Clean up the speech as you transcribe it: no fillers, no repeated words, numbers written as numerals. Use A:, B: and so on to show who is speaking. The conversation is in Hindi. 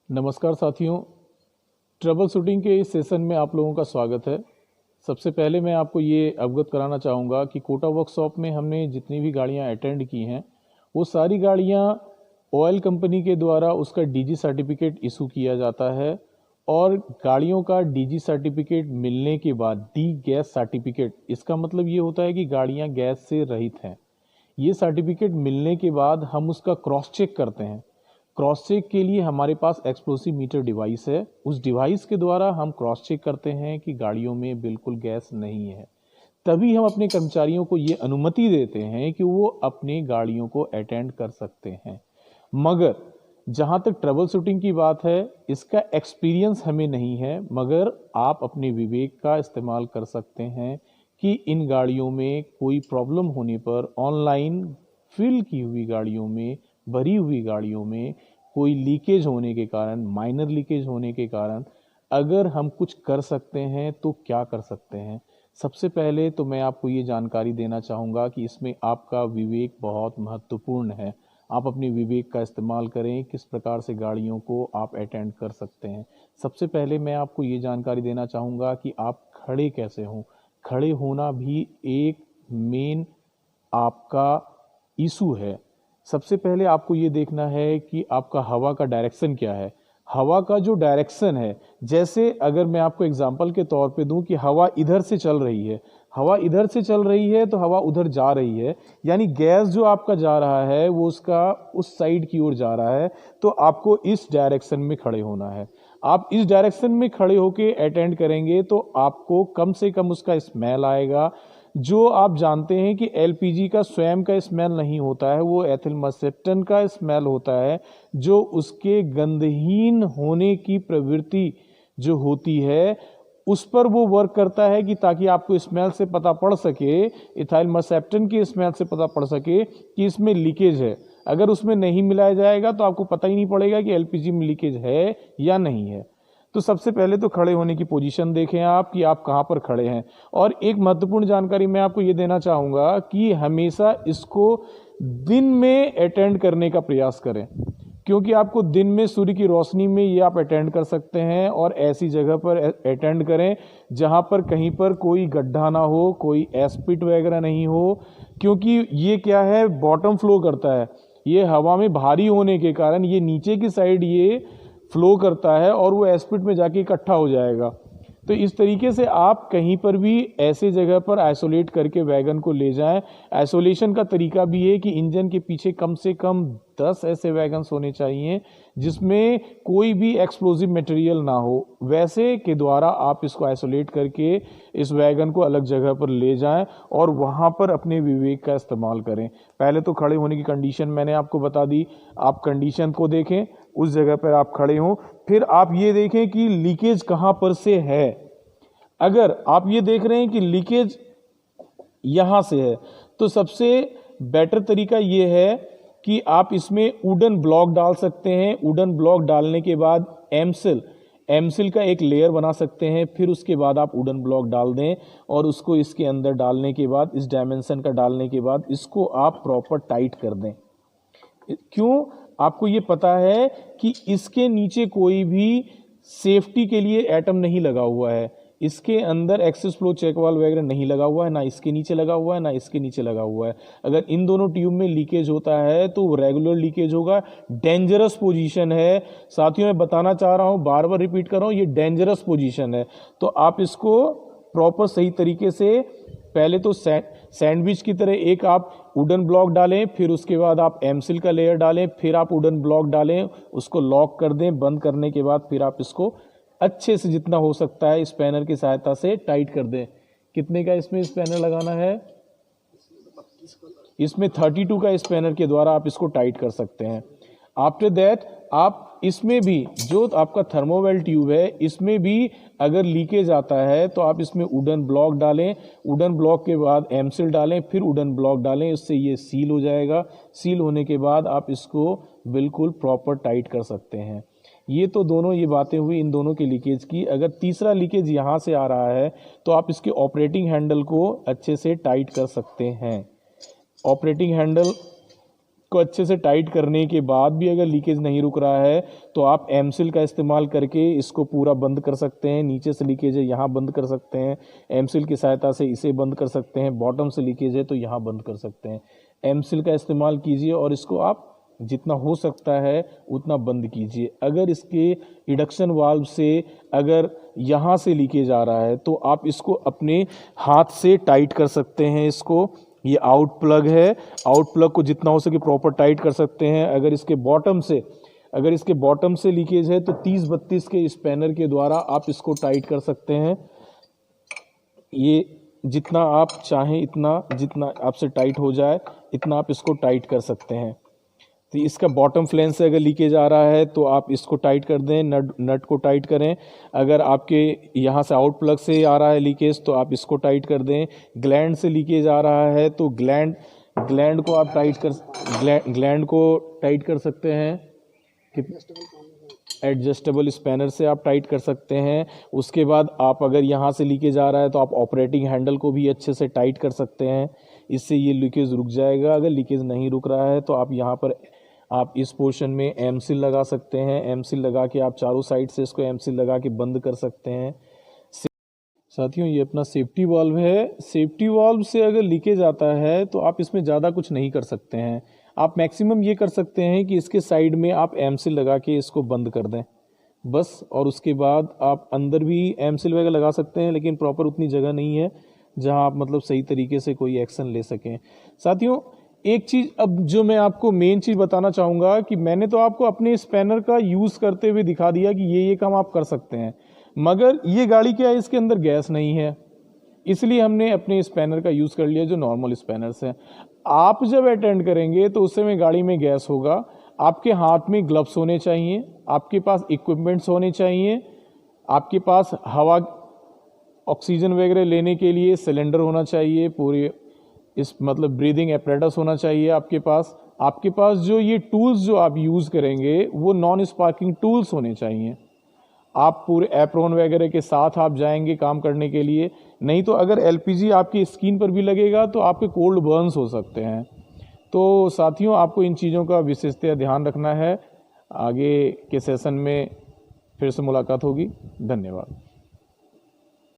A: नमस्कार साथियों, ट्रबल शूटिंग के इस सेशन में आप लोगों का स्वागत है। सबसे पहले मैं आपको ये अवगत कराना चाहूँगा कि कोटा वर्कशॉप में हमने जितनी भी गाड़ियाँ अटेंड की हैं वो सारी गाड़ियाँ ऑयल कंपनी के द्वारा उसका डीजी सर्टिफिकेट इशू किया जाता है और गाड़ियों का डीजी सर्टिफिकेट मिलने के बाद डी गैस सर्टिफिकेट, इसका मतलब ये होता है कि गाड़ियाँ गैस से रहित हैं। ये सर्टिफिकेट मिलने के बाद हम उसका क्रॉस चेक करते हैं। क्रॉस चेक के लिए हमारे पास एक्सप्लोसिव मीटर डिवाइस है। उस डिवाइस के द्वारा हम क्रॉस चेक करते हैं कि गाड़ियों में बिल्कुल गैस नहीं है। तभी हम अपने कर्मचारियों को ये अनुमति देते हैं कि वो अपनी गाड़ियों को अटेंड कर सकते हैं। मगर जहाँ तक ट्रबल शूटिंग की बात है, इसका एक्सपीरियंस हमें नहीं है, मगर आप अपने विवेक का इस्तेमाल कर सकते हैं कि इन गाड़ियों में कोई प्रॉब्लम होने पर ऑनलाइन फिल की हुई गाड़ियों में, भरी हुई गाड़ियों में कोई लीकेज होने के कारण, माइनर लीकेज होने के कारण अगर हम कुछ कर सकते हैं तो क्या कर सकते हैं। सबसे पहले तो मैं आपको ये जानकारी देना चाहूँगा कि इसमें आपका विवेक बहुत महत्वपूर्ण है। आप अपने विवेक का इस्तेमाल करें, किस प्रकार से गाड़ियों को आप अटेंड कर सकते हैं। सबसे पहले मैं आपको ये जानकारी देना चाहूँगा कि आप खड़े कैसे हों। खड़े होना भी एक मेन आपका इशू है। सबसे पहले आपको ये देखना है कि आपका हवा का डायरेक्शन क्या है। हवा का जो डायरेक्शन है, जैसे अगर मैं आपको एग्जांपल के तौर पे दूं कि हवा इधर से चल रही है, हवा इधर से चल रही है तो हवा उधर जा रही है, यानी गैस जो आपका जा रहा है वो उसका उस साइड की ओर जा रहा है, तो आपको इस डायरेक्शन में खड़े होना है। आप इस डायरेक्शन में खड़े होके अटेंड करेंगे तो आपको कम से कम उसका स्मेल आएगा। जो आप जानते हैं कि एलपीजी का स्वयं का स्मेल नहीं होता है, वो एथिल मर्सेप्टन का स्मेल होता है, जो उसके गंधहीन होने की प्रवृत्ति जो होती है उस पर वो वर्क करता है कि ताकि आपको स्मेल से पता पड़ सके, इथाइल मर्सेप्टन की स्मेल से पता पड़ सके कि इसमें लीकेज है। अगर उसमें नहीं मिलाया जाएगा तो आपको पता ही नहीं पड़ेगा कि एलपीजी में लीकेज है या नहीं है। तो सबसे पहले तो खड़े होने की पोजीशन देखें आप कि आप कहाँ पर खड़े हैं। और एक महत्वपूर्ण जानकारी मैं आपको ये देना चाहूँगा कि हमेशा इसको दिन में अटेंड करने का प्रयास करें, क्योंकि आपको दिन में सूर्य की रोशनी में ये आप अटेंड कर सकते हैं। और ऐसी जगह पर अटेंड करें जहाँ पर कहीं पर कोई गड्ढा ना हो, कोई एस्पिट वगैरह नहीं हो, क्योंकि ये क्या है, बॉटम फ्लो करता है। ये हवा में भारी होने के कारण ये नीचे की साइड ये फ्लो करता है और वो एस्पिड में जाके इकट्ठा हो जाएगा। तो इस तरीके से आप कहीं पर भी ऐसे जगह पर आइसोलेट करके वैगन को ले जाएं। आइसोलेशन का तरीका भी है कि इंजन के पीछे कम से कम 10 ऐसे वैगन्स होने चाहिए जिसमें कोई भी एक्सप्लोजिव मटेरियल ना हो। वैसे के द्वारा आप इसको आइसोलेट करके इस वैगन को अलग जगह पर ले जाएं और वहां पर अपने विवेक का इस्तेमाल करें। पहले तो खड़े होने की कंडीशन मैंने आपको बता दी, आप कंडीशन को देखें, उस जगह पर आप खड़े हों। फिर आप ये देखें कि लीकेज कहाँ पर से है। अगर आप ये देख रहे हैं कि लीकेज यहां से है तो सबसे बेटर तरीका ये है कि आप इसमें वुडन ब्लॉक डाल सकते हैं। वुडन ब्लॉक डालने के बाद एमसिल का एक लेयर बना सकते हैं। फिर उसके बाद आप वुडन ब्लॉक डाल दें और उसको इसके अंदर डालने के बाद, इस डायमेंशन का डालने के बाद इसको आप प्रॉपर टाइट कर दें। क्यों? आपको ये पता है कि इसके नीचे कोई भी सेफ्टी के लिए एटम नहीं लगा हुआ है। इसके अंदर एक्सेस फ्लो चेक वाल्व वगैरह नहीं लगा हुआ है, ना इसके नीचे लगा हुआ है, ना इसके नीचे लगा हुआ है। अगर इन दोनों ट्यूब में लीकेज होता है तो रेगुलर लीकेज होगा। डेंजरस पोजीशन है साथियों, मैं बताना चाह रहा हूं, बार बार रिपीट कर रहा हूं, ये डेंजरस पोजीशन है। तो आप इसको प्रॉपर सही तरीके से, पहले तो सैंडविच की तरह एक आप वुडन ब्लॉक डालें, फिर उसके बाद आप एमसिल का लेयर डालें, फिर आप वुडन ब्लॉक डालें, उसको लॉक कर दें। बंद करने के बाद फिर आप इसको अच्छे से जितना हो सकता है स्पैनर की सहायता से टाइट कर दें। कितने का इसमें स्पैनर लगाना है? इसमें 32 का स्पैनर के द्वारा आप इसको टाइट कर सकते हैं। आफ्टर दैट आप इसमें भी जो आपका थर्मोवेल ट्यूब है, इसमें भी अगर लीकेज आता है तो आप इसमें वुडन ब्लॉक डालें। वुडन ब्लॉक के बाद एमसिल डालें, फिर वुडन ब्लॉक डालें, इससे ये सील हो जाएगा। सील होने के बाद आप इसको बिल्कुल प्रॉपर टाइट कर सकते हैं। ये तो दोनों ये बातें हुई इन दोनों के लीकेज की। अगर तीसरा लीकेज यहाँ से आ रहा है तो आप इसके ऑपरेटिंग हैंडल को अच्छे से टाइट कर सकते हैं। ऑपरेटिंग हैंडल को अच्छे से टाइट करने के बाद भी अगर लीकेज नहीं रुक रहा है तो आप एमसिल का इस्तेमाल करके इसको पूरा बंद कर सकते हैं। नीचे से लीकेज है यहाँ बंद कर सकते हैं, एमसिल की सहायता से इसे बंद कर सकते हैं। बॉटम से लीकेज है तो यहाँ बंद कर सकते हैं। एमसिल का इस्तेमाल कीजिए और इसको आप जितना हो सकता है उतना बंद कीजिए। अगर इसके इंडक्शन वाल्व से अगर यहाँ से लीकेज आ रहा है तो आप इसको अपने हाथ से टाइट कर सकते हैं। इसको, ये आउट प्लग है, आउट प्लग को जितना हो सके प्रॉपर टाइट कर सकते हैं। अगर इसके बॉटम से लीकेज है तो 30-32 के स्पैनर के द्वारा आप इसको टाइट कर सकते हैं। ये जितना आप चाहें इतना, जितना आपसे टाइट हो जाए इतना आप इसको टाइट कर सकते हैं। तो इसका बॉटम फ्लेन से अगर लीकेज आ रहा है तो आप इसको टाइट कर दें, नट को टाइट करें। अगर आपके यहाँ से आउट प्लग से आ रहा है लीकेज तो आप इसको टाइट कर दें। ग्लैंड से लीकेज आ रहा है तो ग्लैंड को आप ग्लैंड को टाइट कर सकते हैं। एडजस्टेबल स्पैनर से आप टाइट कर सकते हैं। उसके बाद आप अगर यहाँ से लीकेज आ रहा है तो आप ऑपरेटिंग हैंडल को भी अच्छे से टाइट कर सकते हैं। इससे ये लीकेज रुक जाएगा। अगर लीकेज नहीं रुक रहा है तो आप यहाँ पर आप इस पोर्शन में एमसिल लगा सकते हैं। एमसिल लगा के आप चारों साइड से इसको एमसिल लगा के बंद कर सकते हैं। साथियों, ये अपना सेफ्टी वाल्व है। सेफ्टी वाल्व से अगर लीकेज आता है तो आप इसमें ज़्यादा कुछ नहीं कर सकते हैं। आप मैक्सिमम ये कर सकते हैं कि इसके साइड में आप एमसिल लगा के इसको बंद कर दें बस। और उसके बाद आप अंदर भी एमसिल वगैरह लगा सकते हैं, लेकिन प्रॉपर उतनी जगह नहीं है जहां आप मतलब सही तरीके से कोई एक्शन ले सकें। साथियों, एक चीज़ अब जो मैं आपको मेन चीज़ बताना चाहूँगा कि मैंने तो आपको अपने स्पैनर का यूज़ करते हुए दिखा दिया कि ये काम आप कर सकते हैं, मगर ये गाड़ी क्या है, इसके अंदर गैस नहीं है, इसलिए हमने अपने स्पैनर का यूज़ कर लिया जो नॉर्मल स्पैनर्स हैं। आप जब अटेंड करेंगे तो उस समय गाड़ी में गैस होगा। आपके हाथ में ग्लव्स होने चाहिए, आपके पास इक्विपमेंट्स होने चाहिए, आपके पास हवा ऑक्सीजन वगैरह लेने के लिए सिलेंडर होना चाहिए, पूरे इस मतलब ब्रीदिंग एपरेटस होना चाहिए आपके पास जो ये टूल्स जो आप यूज़ करेंगे वो नॉन स्पार्किंग टूल्स होने चाहिए। आप पूरे एप्रोन वगैरह के साथ आप जाएंगे काम करने के लिए, नहीं तो अगर एलपीजी आपकी स्किन पर भी लगेगा तो आपके कोल्ड बर्न्स हो सकते हैं। तो साथियों, आपको इन चीज़ों का विशेषतः ध्यान रखना है। आगे के सेशन में फिर से मुलाकात होगी। धन्यवाद।